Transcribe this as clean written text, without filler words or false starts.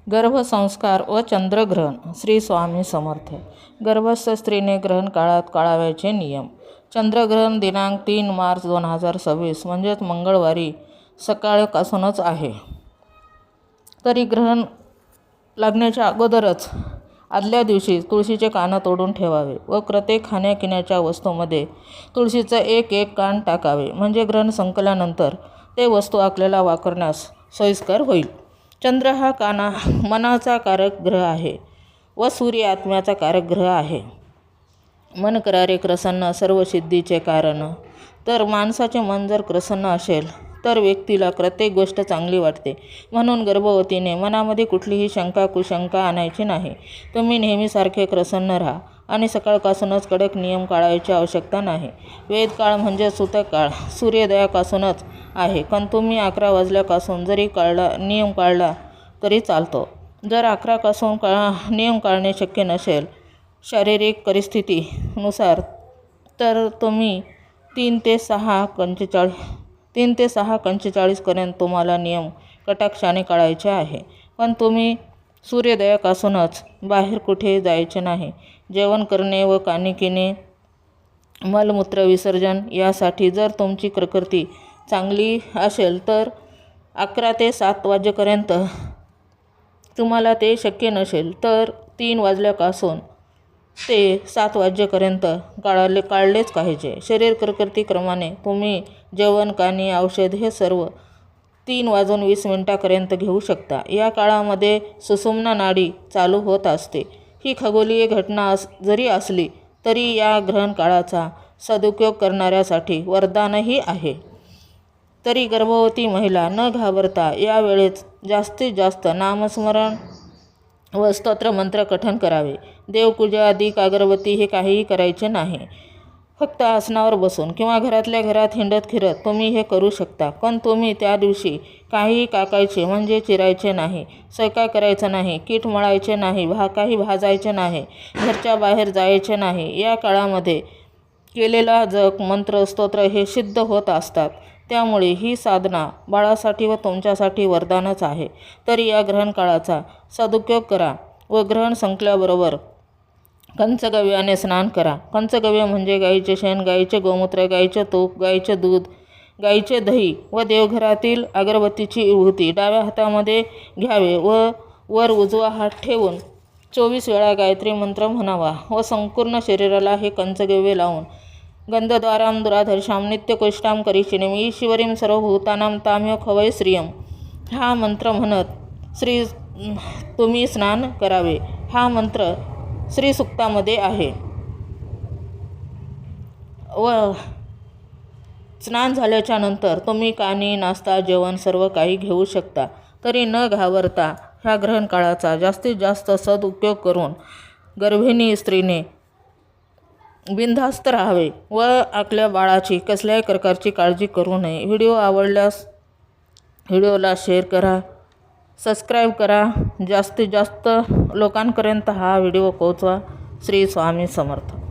गर्भसंस्कार व चंद्रग्रहण. श्री स्वामी समर्थ. गर्भस्थ स्त्रीने ग्रहण काळात काढावयाचे नियम. चंद्रग्रहण दिनांक 3 मार्च 2026 म्हणजेच मंगळवारी सकाळपासूनच आहे. तरी ग्रहण लागण्याच्या अगोदरच आदल्या दिवशी तुळशीचे कान तोडून ठेवावे व प्रत्येक खाण्यापिण्याच्या वस्तूमध्ये तुळशीचं एक कान टाकावे, म्हणजे ग्रहण संपल्यानंतर ते वस्तू आपल्याला वापरण्यास सोयीस्कर होईल. चंद्र हा मनाचा कारक ग्रह आहे व सूर्य आत्म्याचा कारक ग्रह आहे. मन करारे प्रसन्न सर्व सिद्धीचे कारण. तर माणसाचे मन जर प्रसन्न असेल तर व्यक्तीला प्रत्येक गोष्ट चांगली वाटते. म्हणून गर्भवतीने मनामध्ये कुठलीही शंका कुशंका आणायची नाही. तुम्ही नेहमीसारखे प्रसन्न राहा आणि सकाळपासूनच कडक नियम पाळायची आवश्यकता नाही. वेदकाळ म्हणजे सूतक काळ सूर्योदयापासूनच आहे, पण तुम्ही 11 वाजल्यापासून जरी नियम पाळला तरी चालतो. जर 11 पासून नियम पाळणे शक्य नसेल शारीरिक परिस्थितीनुसार, तर तुम्ही 3 ते 6:45 पर्यंत तुम्हाला नियम कटाक्षाने काढायचे आहे. पण तुम्ही सूर्योदयापासूनच बाहेर कुठे जायचे नाही. जेवण करणे व पाणी पिणे, मलमूत्र विसर्जन यासाठी जर तुमची प्रकृती चांगली असेल तर 11 ते 7 वाजेपर्यंत तुम्हाला ते शक्य नसेल तर 3 वाजल्यापासून ते 7 वाजेपर्यंत काढलेच पाहिजे. शरीर प्रकृतीप्रमाणे तुम्ही जेवण, पाणी, औषध हे सर्व 3:20 घेऊ शकता. या काळामध्ये सुषुम्ना नाडी चालू होत असते. ही खगोलीय घटना जरी असली तरी या ग्रहण काळाचा सदुपयोग करणाऱ्यासाठी वरदानही आहे. तरी गर्भवती महिला न घाबरता यावेळेस जास्तीत जास्त नामस्मरण व स्तोत्रमंत्र पठण करावे. देवपूजा, अधिक अगरबत्ती हे काहीही करायचे नाही. फक्त आसनावर बसून किंवा घरातल्या घरात हिंडत फिरत तुम्ही हे करू शकता. पण तुम्ही त्या दिवशी काहीही काकायचे म्हणजे चिरायचे नाही, स्वयंपाक करायचा नाही, पीठ मळायचे नाही, काही भाजायचे नाही, घरच्या बाहेर जायचे नाही. या काळामध्ये केलेला जप, मंत्र, स्तोत्र हे सिद्ध होत असतात. त्यामुळे ही साधना बाळासाठी व तुमच्यासाठी वरदानच आहे. तरी या ग्रहण काळाचा सदुपयोग करा व ग्रहण संपल्याबरोबर पंचगव्याने स्नान करा. पंचगव्य म्हणजे गाईचे शेण, गाईचे गोमूत्र, गाईचे तूप, गाईचे दूध, गाईचे दही व देवघरातील अगरबत्तीची विभूती डाव्या हातामध्ये घ्यावे व वर उजवा हात ठेवून 24 वेळा गायत्री मंत्र म्हणावा व संपूर्ण शरीराला हे पंचगव्य लावून गंधद्वारां दुराधर्षां नित्यकोष्टां करिष्यिणीं ईश्वरीं सर्वभूतानां ताम्यो खवै श्रियं हा मंत्र म्हणत तुम्ही स्नान करावे. हा मंत्र श्री सुक्तामध्ये आहे. व स्नान झाल्याच्या नंतर तुम्ही पाणी, नाश्ता, जेवण सर्व काही घेऊ शकता. तरी न घाबरता ह्या ग्रहण काळाचा जास्तीत जास्त सदुपयोग करून गर्भिणी स्त्रीने बिनधास्त राहावे व आपल्या बाळाची कसल्याही प्रकारची काळजी करू नये. व्हिडिओ आवडल्यास व्हिडिओला शेअर करा, सबस्क्राईब करा, जास्तीत जास्त लोकांपर्यंत हा व्हिडिओ पोहोचवा. श्री स्वामी समर्थ.